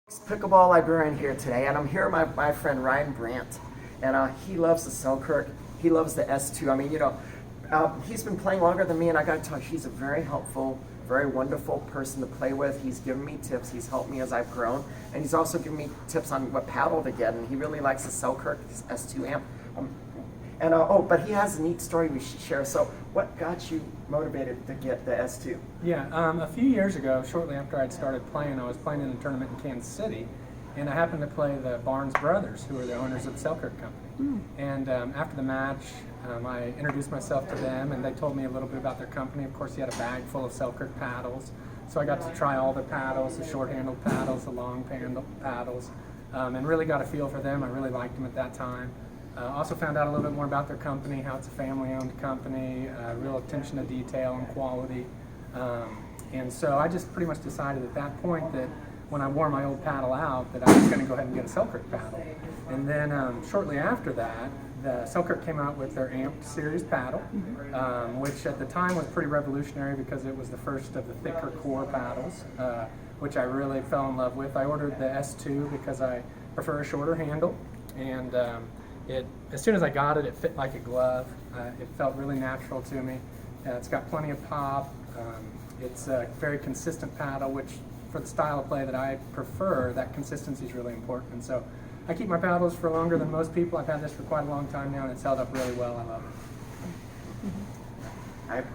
Pickleball Librarian here today, and I'm here with my friend Ryan Brandt, and he loves the Selkirk. He loves the S2. I mean, he's been playing longer than me, and I got to tell you, he's a very helpful, very wonderful person to play with. He's given me tips. He's helped me as I've grown, and he's also given me tips on what paddle to get. And he really likes the Selkirk S2 amp. But he has a neat story we should share. So, what got you motivated to get the S2? Yeah, a few years ago, shortly after I'd started playing, I was playing in a tournament in Kansas City, and I happened to play the Barnes brothers, who are the owners of the Selkirk Company. And after the match, I introduced myself to them, and they told me a little bit about their company. Of course, he had a bag full of Selkirk paddles, so I got to try all the paddles, the short-handled paddles, the long-handled paddles, and really got a feel for them. I really liked them at that time. Also found out a little bit more about their company, how it's a family-owned company, real attention to detail and quality. And so I just pretty much decided at that point that when I wore my old paddle out that I was going to go ahead and get a Selkirk paddle. And then shortly after that, the Selkirk came out with their Amped series paddle, which at the time was pretty revolutionary because it was the first of the thicker core paddles, which I really fell in love with. I ordered the S2 because I prefer a shorter handle, and as soon as I got it, it fit like a glove. It felt really natural to me. It's got plenty of pop. It's a very consistent paddle, which for the style of play that I prefer, that consistency is really important. And so I keep my paddles for longer than most people. I've had this for quite a long time now, and it's held up really well. I love it.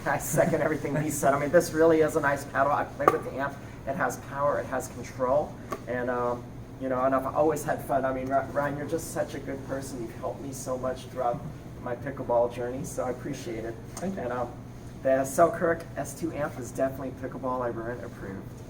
I second everything he said. I mean, this really is a nice paddle. I play with the amp. It has power. It has control. And and I've always had fun. I mean, Ryan, you're just such a good person. You've helped me so much throughout my pickleball journey, so I appreciate it. Thank you. And the Selkirk S2 amp is definitely Pickleball Librarian approved.